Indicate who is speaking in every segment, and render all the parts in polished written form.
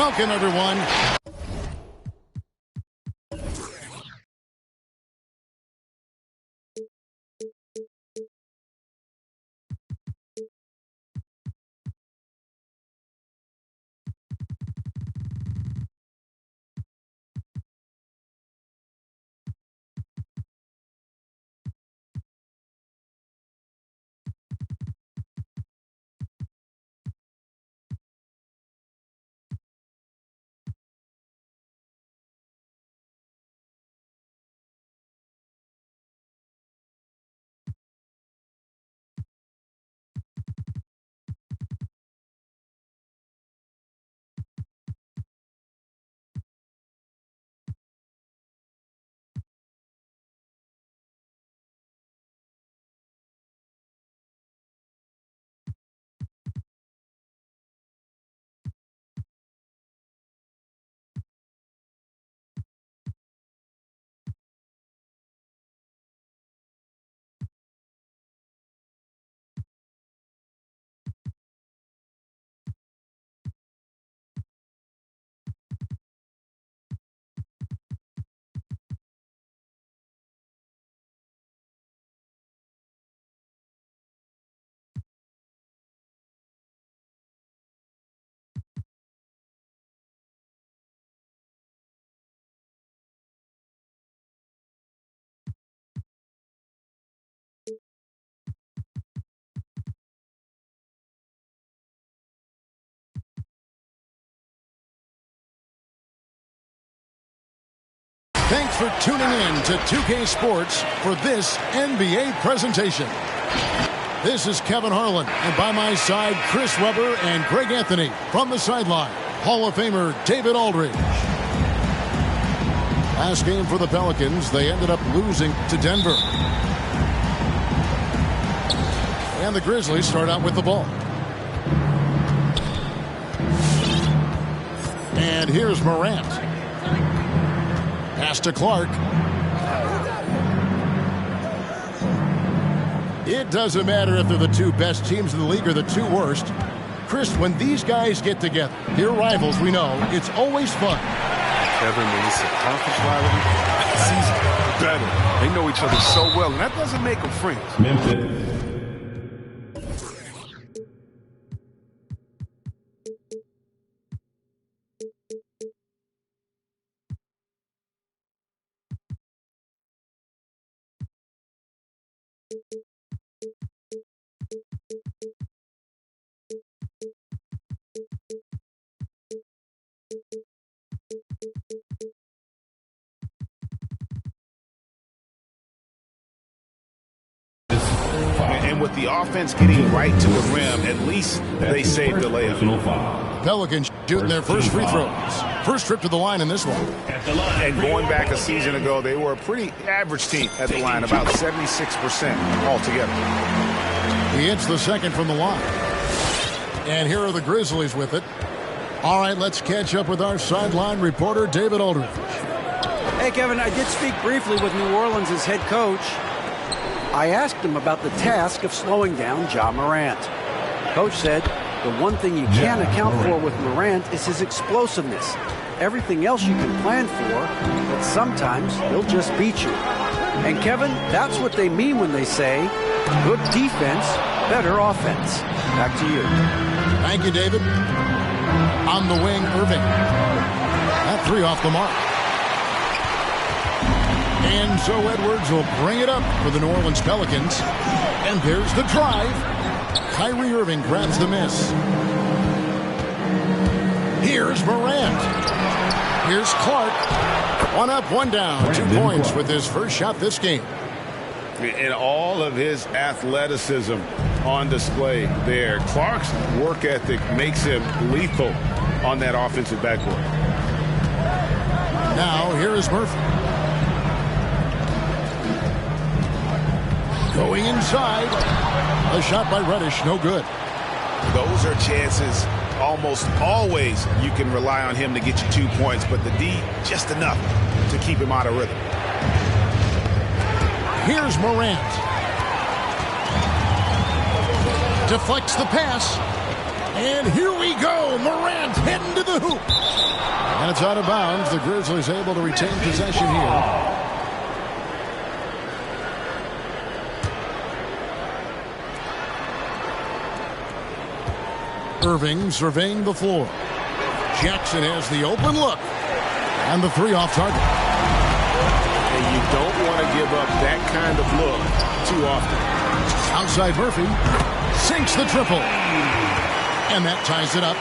Speaker 1: Welcome, everyone. Thanks for tuning in to 2K Sports for this NBA presentation. This is Kevin Harlan, and by my side, Chris Webber and Greg Anthony. From the sideline, Hall of Famer David Aldridge. Last game for the Pelicans, they ended up losing to Denver. And the Grizzlies start out with the ball. And here's Morant. Pass to Clark. It doesn't matter if they're the two best teams in the league or the two worst. Chris, when these guys get together, they're rivals, we know, it's always fun.
Speaker 2: Kevin, when it's a conference rivalry, it's easy, better. They know each other so well, and that doesn't make them friends. Memphis.
Speaker 3: And with the offense getting right to the rim, at least they saved the layup.
Speaker 1: Pelicans shooting their first free throws. First trip to the line in this one.
Speaker 3: And going back a season ago, they were a pretty average team at the line, about 76% altogether.
Speaker 1: He hits the second from the line. And here are the Grizzlies with it. All right, let's catch up with our sideline reporter, David Aldridge.
Speaker 4: Hey, Kevin, I did speak briefly with New Orleans' head coach. I asked him about the task of slowing down Ja Morant. Coach said the one thing you can't account for with Morant is his explosiveness. Everything else you can plan for, but sometimes he'll just beat you. And Kevin, that's what they mean when they say, good defense, better offense. Back to you.
Speaker 1: Thank you, David. On the wing, Irving. That three off the mark. And so Edwards will bring it up for the New Orleans Pelicans. And there's the drive. Kyrie Irving grabs the miss. Here's Morant. Here's Clark. One up, one down. 2 points with his first shot this game.
Speaker 3: And all of his athleticism on display there. Clark's work ethic makes him lethal on that offensive backboard.
Speaker 1: Now here is Murphy. Going inside. A shot by Reddish, no good.
Speaker 3: Those are chances almost always you can rely on him to get you 2 points, but the D just enough to keep him out of rhythm.
Speaker 1: Here's Morant. Deflects the pass. And here we go. Morant heading to the hoop. And it's out of bounds. The Grizzlies able to retain possession here. Irving surveying the floor. Jackson has the open look. And the three off target.
Speaker 3: And you don't want to give up that kind of look too often.
Speaker 1: Outside Murphy. Sinks the triple. And that ties it up.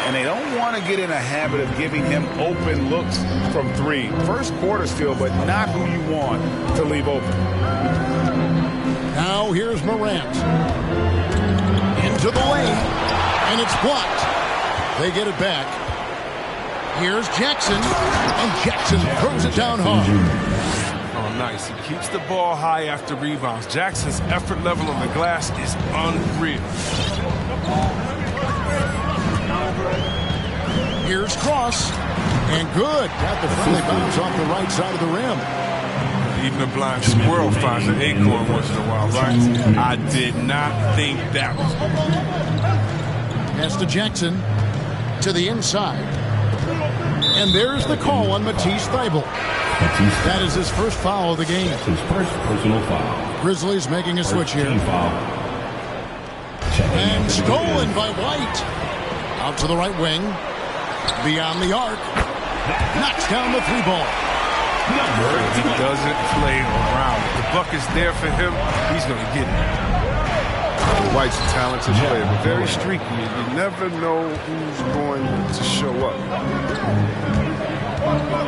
Speaker 3: And they don't want to get in a habit of giving him open looks from three. First quarter still, but not who you want to leave open.
Speaker 1: Now here's Morant. Into the lane. And it's blocked. They get it back. Here's Jackson. And Jackson throws it down hard.
Speaker 2: Oh, nice. He keeps the ball high after rebounds. Jackson's effort level on the glass is unreal.
Speaker 1: Here's Cross. And good. Got the friendly bounce off the right side of the rim.
Speaker 2: Even a blind squirrel finds an acorn once in a while, right? I did not think that was good.
Speaker 1: Pass to Jackson. To the inside. And there's the call on Matisse Thybulle. That is his first foul of the game.
Speaker 5: His first personal foul.
Speaker 1: Grizzlies making a switch here. And stolen by White. Out to the right wing. Beyond the arc. Knocks down the three ball.
Speaker 2: He doesn't play around. If the bucket's there for him, he's going to get it. White's a talented player, but very streaky. You never know who's going to show up.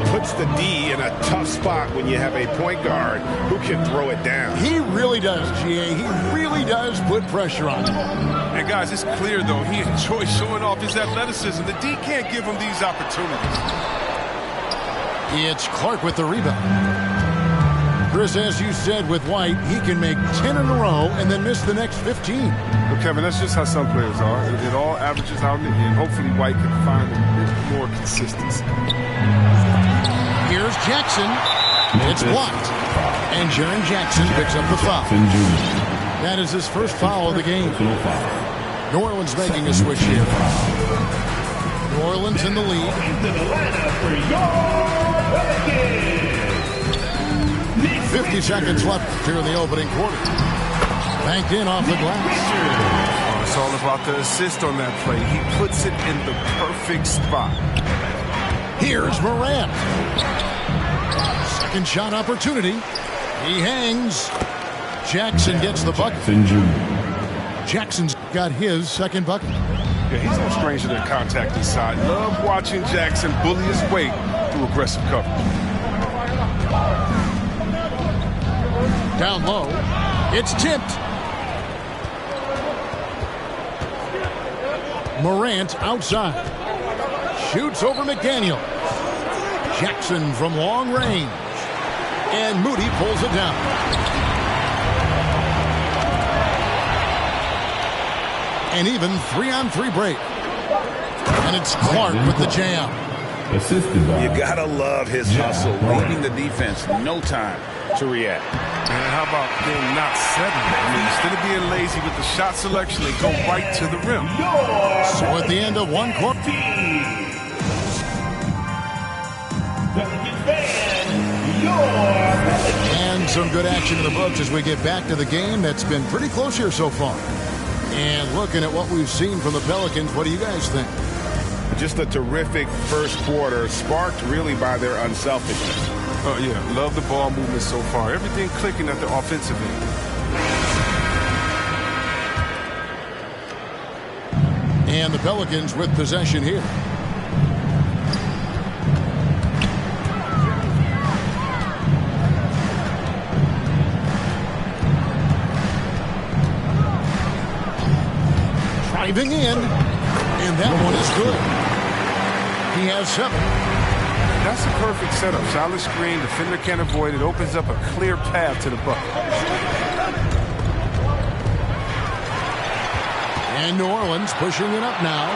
Speaker 3: Puts the D in a tough spot when you have a point guard who can throw it down.
Speaker 1: He really does, GA. He really does put pressure on him.
Speaker 2: And guys, it's clear, though, he enjoys showing off his athleticism. The D can't give him these opportunities.
Speaker 1: It's Clark with the rebound. Chris, as you said with White, he can make 10 in a row and then miss the next 15.
Speaker 2: Well, Kevin, that's just how some players are. It all averages out in the end. Hopefully White can find a bit more consistency.
Speaker 1: Here's Jackson. It's blocked. And Jaren Jackson picks up the foul. That is his first foul of the game. New Orleans making a switch here. New Orleans in the lead. 50 seconds left here in the opening quarter. Banked in off the glass.
Speaker 2: Oh, it's all about the assist on that play. He puts it in the perfect spot.
Speaker 1: Here's Morant. Second shot opportunity. He hangs. Jackson gets the bucket. Jackson's got his second bucket.
Speaker 2: Yeah, he's no stranger to contact inside. Love watching Jackson bully his way through aggressive coverage.
Speaker 1: Down low. It's tipped. Morant outside. Shoots over McDaniel. Jackson from long range. And Moody pulls it down. An even 3-on-3 break. And it's Clark with the jam.
Speaker 3: You gotta love his hustle, reading the defense, no time to react.
Speaker 2: And how about them not settling? I mean, instead of being lazy with the shot selection, they go right to the rim.
Speaker 1: So at the end of one quarter. And some good action in the books as we get back to the game that's been pretty close here so far. And looking at what we've seen from the Pelicans, what do you guys think?
Speaker 3: Just a terrific first quarter, sparked really by their unselfishness.
Speaker 2: Oh, yeah, love the ball movement so far. Everything clicking at the offensive end.
Speaker 1: And the Pelicans with possession here. Driving in, and that one is good. He has 7.
Speaker 2: That's a perfect setup. Solid screen, defender can't avoid it. Opens up a clear path to the bucket.
Speaker 1: And New Orleans pushing it up now.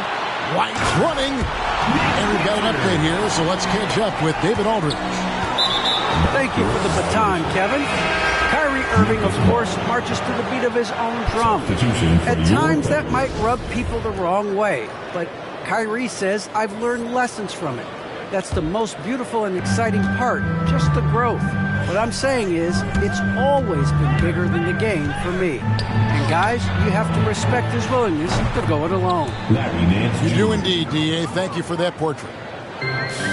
Speaker 1: White's running. And we've got an update here, so let's catch up with David Aldridge.
Speaker 4: Thank you for the baton, Kevin. Kyrie Irving, of course, marches to the beat of his own drum. At times, that might rub people the wrong way, but Kyrie says, I've learned lessons from it. That's the most beautiful and exciting part, just the growth. What I'm saying is, it's always been bigger than the game for me. And guys, you have to respect his willingness to go it alone.
Speaker 1: You do indeed, D.A. Thank you for that portrait.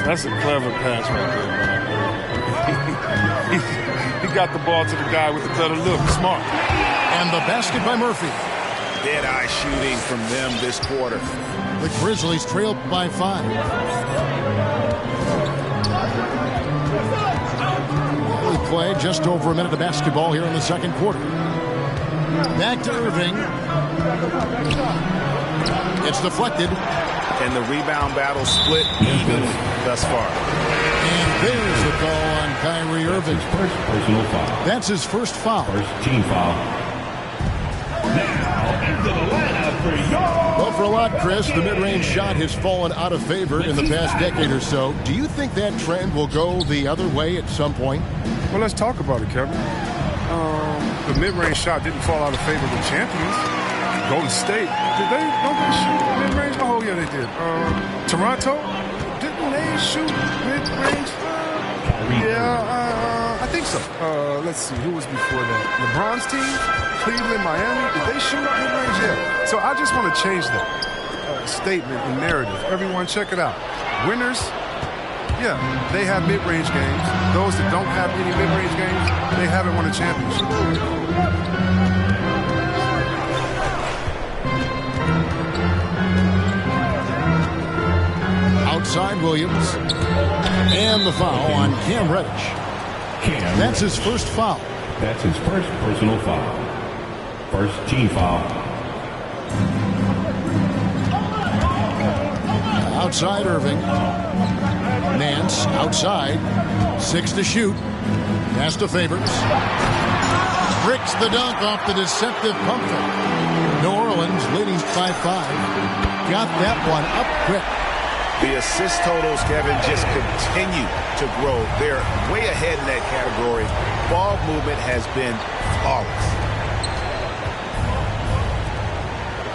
Speaker 2: That's a clever pass right there. He got the ball to the guy with the better look. Smart.
Speaker 1: And the basket by Murphy.
Speaker 3: Dead-eye shooting from them this quarter.
Speaker 1: The Grizzlies trailed by 5. We play just over a minute of basketball here in the second quarter. Back to Irving. It's deflected.
Speaker 3: And the rebound battle split evenly thus far.
Speaker 1: And there's the call on Kyrie Irving.
Speaker 5: First personal foul.
Speaker 1: That's his first foul.
Speaker 5: First team foul. Now into the lineup for your...
Speaker 1: Well, for a lot, Chris, the mid-range shot has fallen out of favor in the past decade or so. Do you think that trend will go the other way at some point?
Speaker 2: Well, let's talk about it, Kevin. The mid-range shot didn't fall out of favor with champions. Golden State, don't they shoot mid-range? Oh, yeah, they did. Toronto, didn't they shoot mid-range? Yeah, I think so. Let's see, who was before that? LeBron's team, Cleveland, Miami, did they shoot mid-range? Yeah. So I just want to change that statement and narrative. Everyone, check it out. Winners, yeah, they have mid-range games. Those that don't have any mid-range games, they haven't won a championship.
Speaker 1: Outside Williams. And the foul on Cam Reddish. That's his first foul.
Speaker 5: That's his first personal foul. First team foul.
Speaker 1: Outside Irving. Nance outside. 6 to shoot. Pass to Favors. Bricks the dunk off the deceptive pump fake. New Orleans leading by 5. Got that one up quick.
Speaker 3: The assist totals, Kevin, just continue to grow. They're way ahead in that category. Ball movement has been flawless.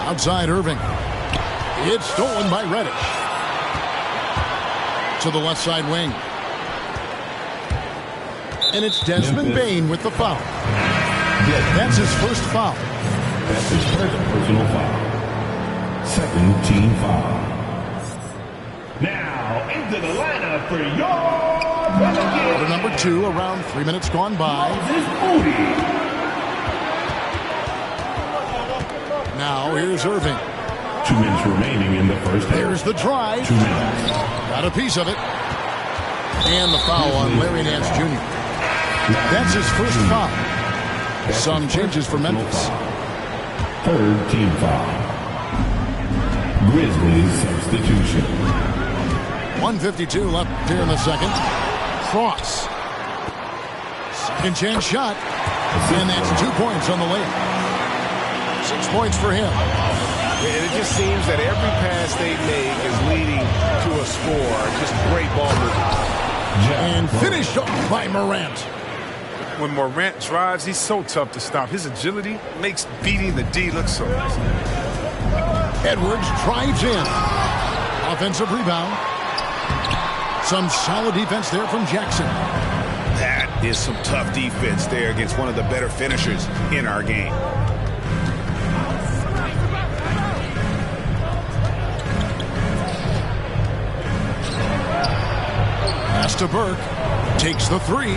Speaker 1: Outside Irving. It's stolen by Reddish. To the left side wing. And it's Desmond Bane with the foul. That's his first foul.
Speaker 5: That's his first personal foul. Second team foul. Now into the lineup for your
Speaker 1: Quarter number 2, around 3 minutes gone by. Now here's Irving.
Speaker 5: 2 minutes remaining in the first half.
Speaker 1: Here's the drive.
Speaker 5: 2 minutes.
Speaker 1: Got a piece of it. And the foul on Larry Nance Jr. That's his first foul. Some changes for Memphis.
Speaker 5: Third team foul. Grizzlies substitution.
Speaker 1: 1:52 left here in the second. Cross. Second chance shot. And that's 2 points on the layup. 6 points for him.
Speaker 3: And it just seems that every pass they make is leading to a score. Just great ball movement.
Speaker 1: And finished off by Morant.
Speaker 2: When Morant drives, he's so tough to stop. His agility makes beating the D look so easy.
Speaker 1: Edwards drives in. Offensive rebound. Some solid defense there from Jackson.
Speaker 3: That is some tough defense there against one of the better finishers in our game.
Speaker 1: Pass to Burke. Takes the 3.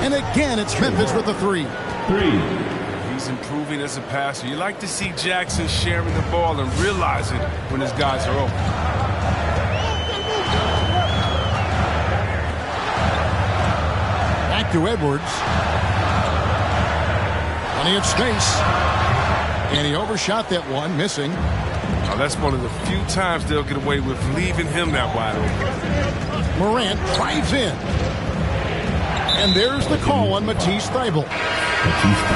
Speaker 1: And again, it's Memphis with the 3.
Speaker 2: He's improving as a passer. You like to see Jackson sharing the ball and realize it when his guys are open.
Speaker 1: Back to Edwards. Plenty of space. And he overshot that one, missing.
Speaker 2: Now, that's one of the few times they'll get away with leaving him that wide open.
Speaker 1: Morant drives in. And there's the call on Matisse Thybulle.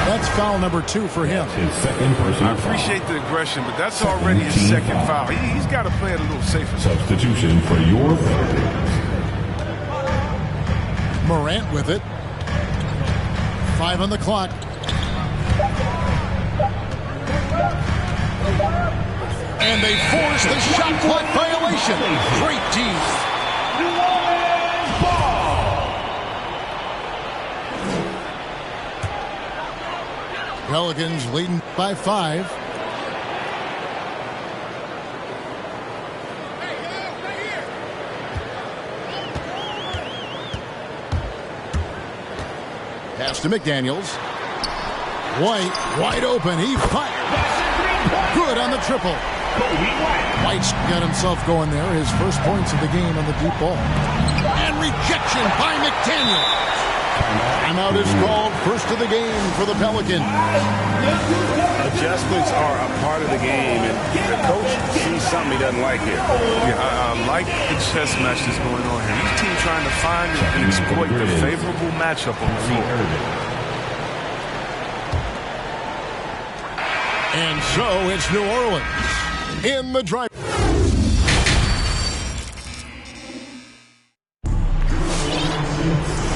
Speaker 1: That's foul number 2 for him.
Speaker 5: His second personal
Speaker 2: I appreciate the aggression, but that's already his second foul. He's got to play it a little safer.
Speaker 5: Substitution for your Pelicans.
Speaker 1: Morant with it. 5 on the clock. And they force the shot clock violation. Great D. Pelicans leading by 5. Pass to McDaniels. White, wide open. He fires. Good on the triple. White's got himself going there. His first points of the game on the deep ball. And rejection by McDaniels. Timeout is called. First of the game for the Pelicans.
Speaker 3: Adjustments are a part of the game, and the coach sees something he doesn't like here.
Speaker 2: Yeah, I like the chess match that's going on here. Each team trying to find and exploit the favorable matchup on the floor.
Speaker 1: And so it's New Orleans in the drive.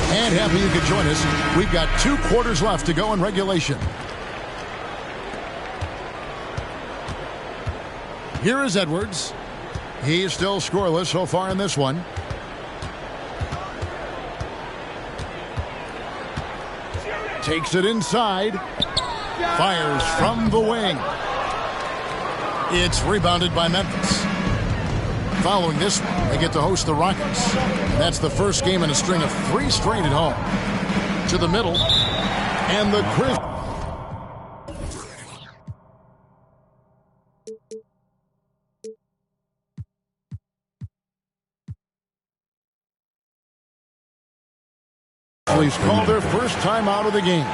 Speaker 1: And happy you could join us. We've got 2 quarters left to go in regulation. Here is Edwards. He's still scoreless so far in this one. Takes it inside. Fires from the wing. It's rebounded by Memphis. Following this one, they get to host the Rockets. And that's the first game in a string of 3 straight at home. To the middle. And the Grizzlies call their first time out of the game.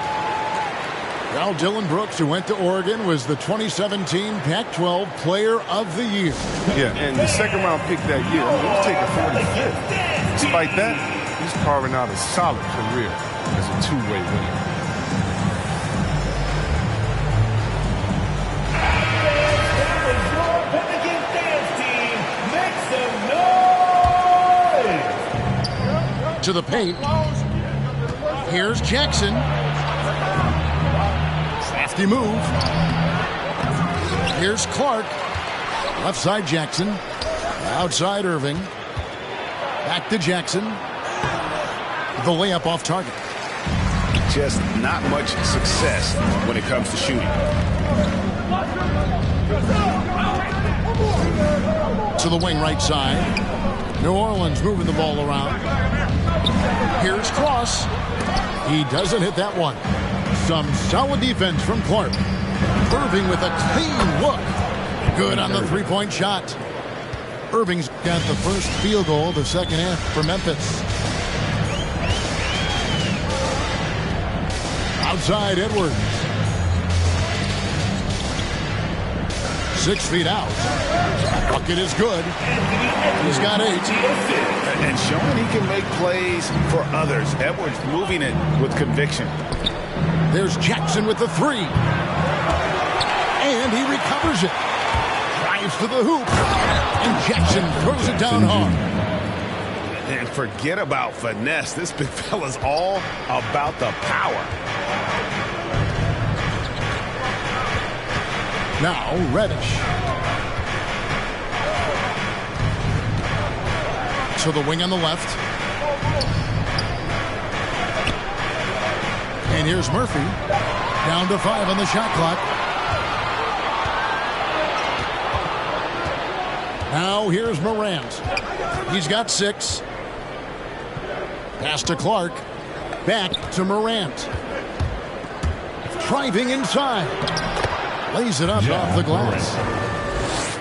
Speaker 1: Now Dylan Brooks, who went to Oregon, was the 2017 Pac-12 Player of the Year.
Speaker 2: Yeah, and the second-round pick that year, he was taken 45th. Despite that, he's carving out a solid career as a two-way winner.
Speaker 1: To the paint. Here's Jackson. Crafty move. Here's Clark. Left side Jackson. Outside Irving. Back to Jackson. The layup off target.
Speaker 3: Just not much success when it comes to shooting.
Speaker 1: To the wing right side. New Orleans moving the ball around. Here's Cross. He doesn't hit that one. Some solid defense from Clark. Irving with a clean look. Good on the three-point shot. Irving's got the first field goal of the second half for Memphis. Outside Edwards. 6 feet out. Bucket is good. He's got 8.
Speaker 3: And showing he can make plays for others. Edwards moving it with conviction.
Speaker 1: There's Jackson with the 3. And he recovers it. Drives to the hoop. And Jackson throws it down hard.
Speaker 3: And forget about finesse. This big fella's all about the power.
Speaker 1: Now Reddish. To the wing on the left. And here's Murphy. Down to 5 on the shot clock. Now here's Morant. He's got 6. Pass to Clark. Back to Morant. Driving inside. Lays it up off the glass.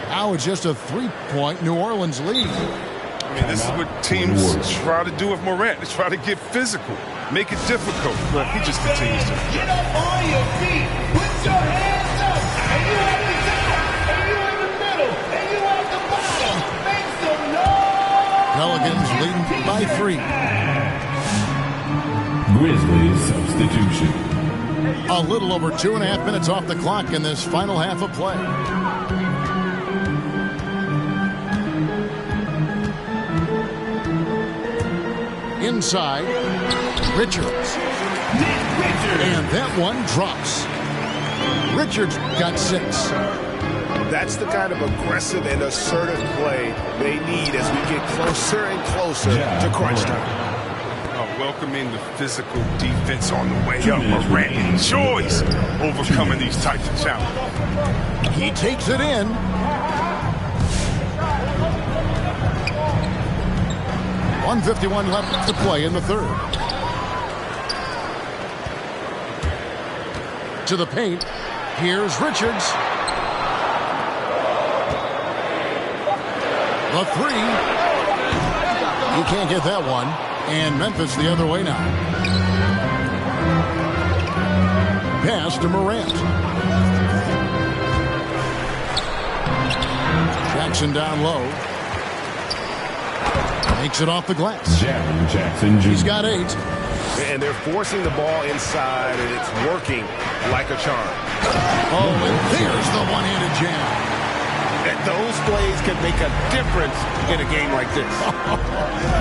Speaker 1: Now it's just a 3-point New Orleans lead.
Speaker 2: I mean, this is what teams try to do with Morant. They try to get physical, make it difficult, but he just continues to.
Speaker 6: Get up on your feet, put your hands up, and you at the top, and you in the middle, and you at the bottom. Make some noise!
Speaker 1: Pelicans leading by 3.
Speaker 5: Grizzlies substitution.
Speaker 1: A little over 2.5 minutes off the clock in this final half of play. Inside, Richards. And that one drops. Richards got 6.
Speaker 3: That's the kind of aggressive and assertive play they need as we get closer and closer to crunch time.
Speaker 2: Welcoming the physical defense on the way up. Morant enjoys overcoming these types of challenges.
Speaker 1: He takes it in. .151 left to play in the third. To the paint. Here's Richards. The 3. You can't get that one. And Memphis the other way now. Pass to Morant. Jackson down low. Makes it off the glass.
Speaker 5: Jackson Jr.
Speaker 1: He's got 8.
Speaker 3: And they're forcing the ball inside, and it's working like a charm.
Speaker 1: Oh, and there's the one-handed jam.
Speaker 3: And those plays can make a difference in a game like this.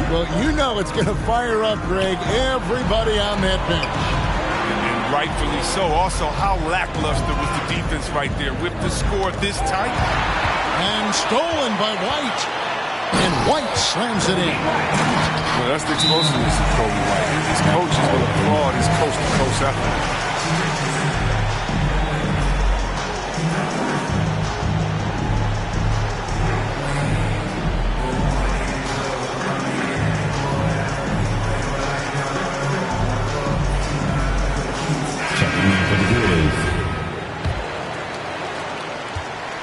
Speaker 1: Well, you know it's going to fire up, Greg, everybody on that bench.
Speaker 2: And rightfully so. Also, how lackluster was the defense right there with the score this tight.
Speaker 1: And stolen by White. And White slams it in.
Speaker 2: Well, that's the explosiveness of Kobe White. His coaches will applaud his coast-to-coast effort.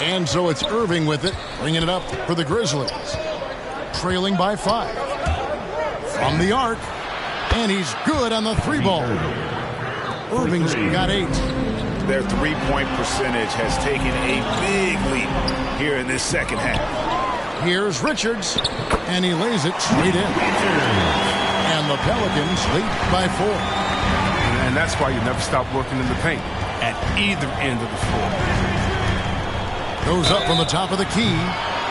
Speaker 1: And so it's Irving with it, bringing it up for the Grizzlies. Trailing by 5. From the arc. And he's good on the 3-ball. Irving's got 8.
Speaker 3: Their three-point percentage has taken a big leap here in this second half.
Speaker 1: Here's Richards. And he lays it straight in. And the Pelicans lead by 4.
Speaker 2: And that's why you never stop working in the paint at either end of the floor.
Speaker 1: Goes up from the top of the key.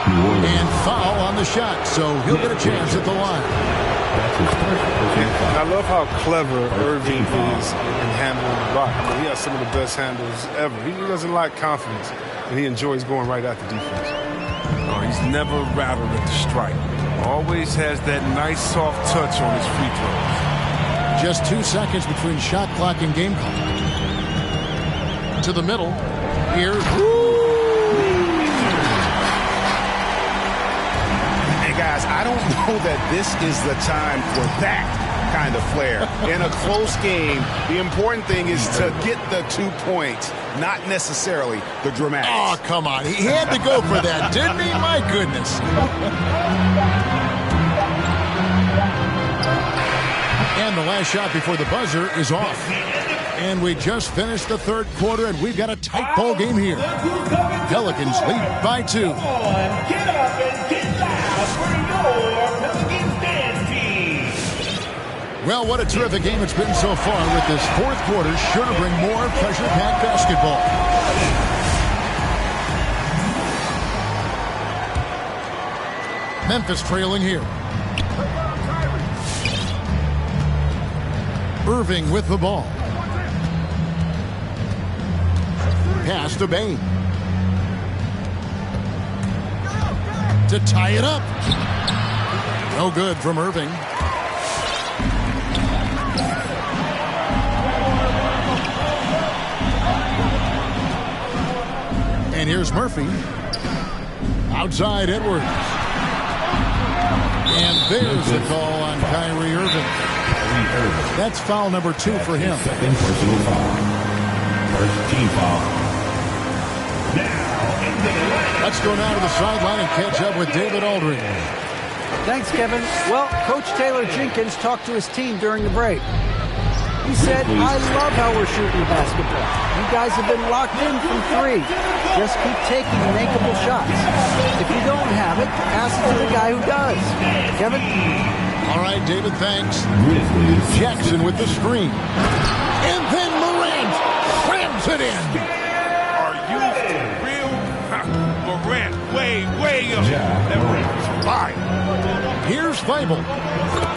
Speaker 1: And foul on the shot, so he'll get a chance at the line.
Speaker 2: I love how clever Irving is in handling the rock. I mean, he has some of the best handles ever. He doesn't lack confidence, and he enjoys going right at the defense. He's never rattled at the strike. Always has that nice soft touch on his free throws.
Speaker 1: Just 2 seconds between shot clock and game clock. To the middle. Here's
Speaker 3: Guys, I don't know that this is the time for that kind of flair. In a close game, the important thing is to get the 2 points, not necessarily the dramatics.
Speaker 1: Oh, come on. He had to go for that, didn't he? My goodness. And the last shot before the buzzer is off. And we just finished the third quarter, and we've got a tight ball game here. Pelicans lead by 2.
Speaker 6: Get up and get loud for your Pelicans dance team.
Speaker 1: Well, what a terrific game it's been so far, with this fourth quarter sure to bring more pressure-packed basketball. Memphis trailing here. Irving with the ball. Pass to Bain. To tie it up. No good from Irving. And here's Murphy. Outside Edwards. And there's the call on Kyrie Irving. That's foul number 2 for him.
Speaker 5: Second personal foul. First team foul.
Speaker 1: Let's go now to the sideline and catch up with David Aldridge.
Speaker 4: Thanks, Kevin. Well, Coach Taylor Jenkins talked to his team during the break. He said, I love how we're shooting the basketball. You guys have been locked in from 3. Just keep taking makeable shots. If you don't have it, pass it to the guy who does. Kevin?
Speaker 1: All right, David, thanks. Jackson with the screen. And then Morant crams it in.
Speaker 2: Are you real? Morant way up. That was fire.
Speaker 1: Here's Thibault.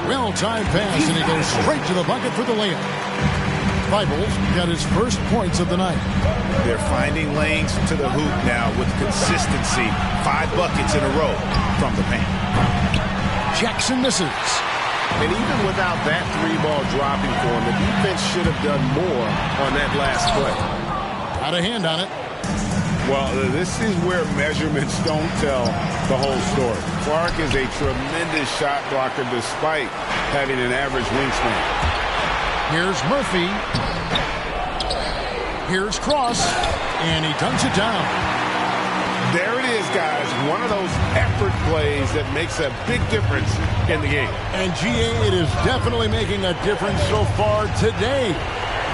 Speaker 1: Well-timed pass, and he goes straight to the bucket for the layup. Bibles got his first points of the night.
Speaker 3: They're finding lanes to the hoop now with consistency. 5 buckets in a row from the paint.
Speaker 1: Jackson misses.
Speaker 2: And even without that 3-ball dropping for him, the defense should have done more on that last play.
Speaker 1: Got a hand on it.
Speaker 3: Well, this is where measurements don't tell the whole story. Clark is a tremendous shot blocker despite having an average wingspan.
Speaker 1: Here's Murphy. Here's Cross. And he dunks it down.
Speaker 3: There it is, guys. One of those effort plays that makes a big difference in the game.
Speaker 1: And GA, it is definitely making a difference so far today.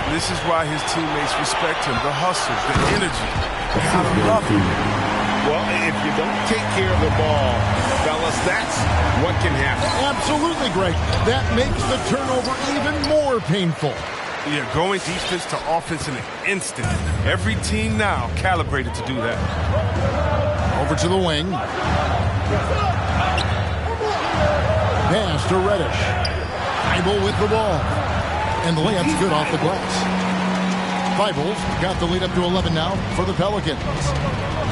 Speaker 2: This is why his teammates respect him. The hustle, the energy. Gotta love him.
Speaker 3: Well, if you don't take care of the ball, fellas, that's what can happen.
Speaker 1: Absolutely great. That makes the turnover even more painful.
Speaker 2: Yeah, going defense to offense in an instant. Every team now calibrated to do that.
Speaker 1: Over to the wing. Pass to Reddish. Bible with the ball. And the layup's good off the glass. Bibles got the lead up to 11 now for the Pelicans.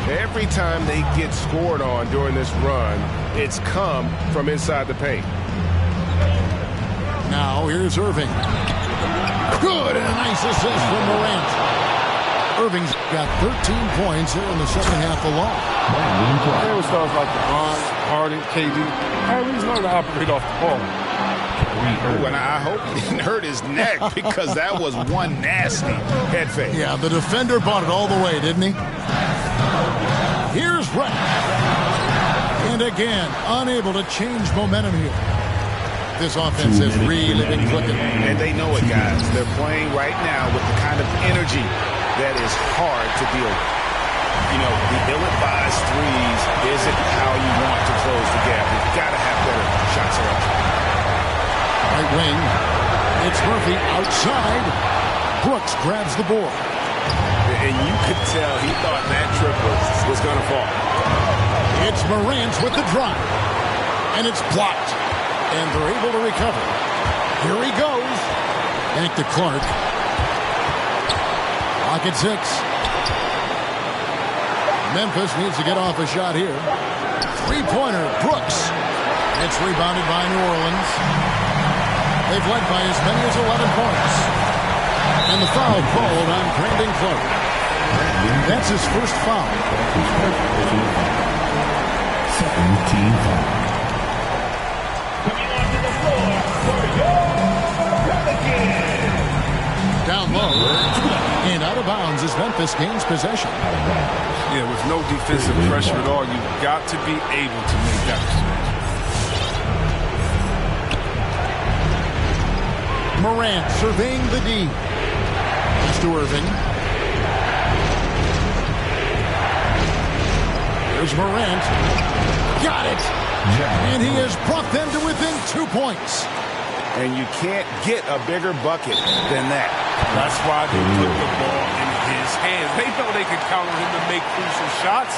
Speaker 2: Every time they get scored on during this run, it's come from inside the paint.
Speaker 1: Now here's Irving. Good, and a nice assist from Morant. Irving's got 13 points here in the second half alone.
Speaker 2: There was stars like LeBron, Harden, KD. Kyrie's learned to operate off the ball.
Speaker 3: And I hope he didn't hurt his neck because that was one nasty head fake.
Speaker 1: Yeah, the defender bought it all the way, didn't he? Here's Reddish. And again, unable to change momentum here. This offense has really been clicking.
Speaker 3: And they know it, guys. They're playing right now with the kind of energy that is hard to deal with. You know, the ill-advised threes isn't how you want to close the gap. You've got to have better shot selection.
Speaker 1: Right wing. It's Murphy outside. Brooks grabs the board.
Speaker 3: And you could tell he thought that triple was going to fall.
Speaker 1: It's Morant with the drive. And it's blocked. And they're able to recover. Here he goes. Back to Clark. Clock at 6. Memphis needs to get off a shot here. Three-pointer, Brooks. It's rebounded by New Orleans. They've led by as many as 11 points. And the foul called on Brandon Clark. That's his first foul.
Speaker 5: Second team foul.
Speaker 6: Coming onto the floor for your Pelicans.
Speaker 1: Down low. And out of bounds as Memphis gains possession.
Speaker 2: Yeah, with no defensive pressure at all, you've got to be able to make that exchange.
Speaker 1: Morant surveying the D. To Irving. There's Morant. Got it. And he has brought them to within 2 points.
Speaker 3: And you can't get a bigger bucket than that.
Speaker 2: That's why they put the ball in his hands. They know they can count on him to make crucial shots.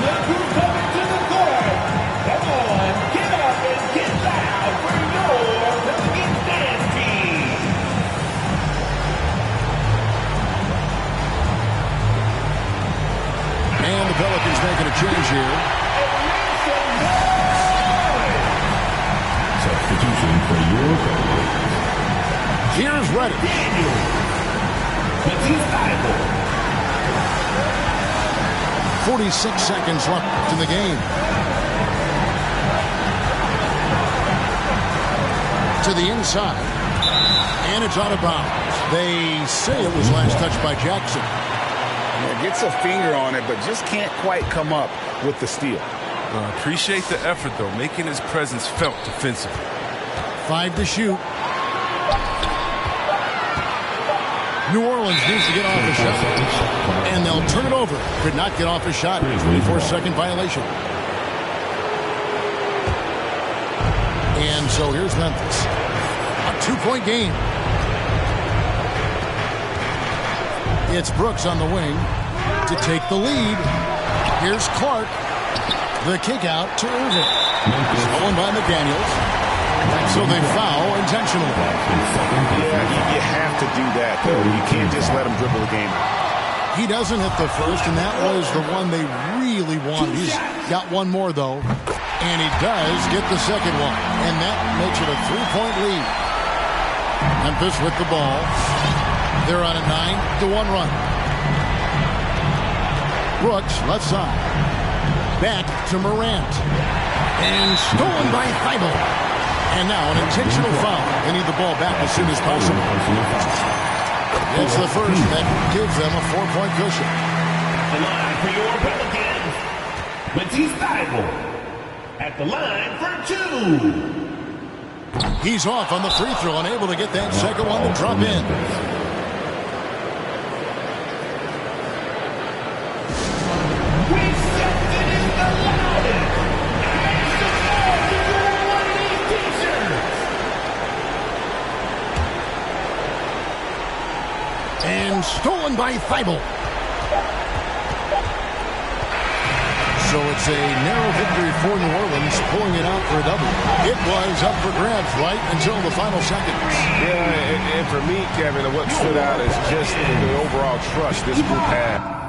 Speaker 6: Look who's coming to the court. Come on, get up and get loud for your Pelicans dance team.
Speaker 1: And the Pelicans making a change here.
Speaker 5: Substitution for your Pelicans.
Speaker 1: Here's Reddish.
Speaker 6: Matisse Bible.
Speaker 1: 46 seconds left in the game. To the inside. And it's out of bounds. They say it was last touched by Jackson.
Speaker 3: Yeah, gets a finger on it, but just can't quite come up with the steal.
Speaker 2: Appreciate the effort, though, making his presence felt defensively.
Speaker 1: 5 to shoot. New Orleans needs to get off a shot. And they'll turn it over. Could not get off a shot. 24-second violation. And so here's Memphis. A 2-point game. It's Brooks on the wing to take the lead. Here's Clark. The kick out to Irving. Stolen by McDaniels. So they foul intentionally.
Speaker 3: Yeah, you have to do that, though. You can't just let him dribble the game out.
Speaker 1: He doesn't hit the first, and that was the one they really wanted. He's got one more, though. And he does get the second one. And that makes it a 3-point lead. Memphis with the ball. They're on a 9-1 run. Brooks, left side. Back to Morant. And stolen by Thibault. And now an intentional foul. They need the ball back as soon as possible. It's the first that gives them a 4-point cushion.
Speaker 5: The line for your Pelicans, Matisse Thibault. At the line for 2.
Speaker 1: He's off on the free throw, unable to get that second one to drop in.
Speaker 6: Reception is the loudest. I'm surprised if you wore one of these t-shirts.
Speaker 1: And stolen by Thibault. So it's a narrow victory for New Orleans, pulling it out for a double. It was up for grabs right until the final seconds.
Speaker 2: Yeah, and for me, Kevin, what stood out is just the overall trust this group had.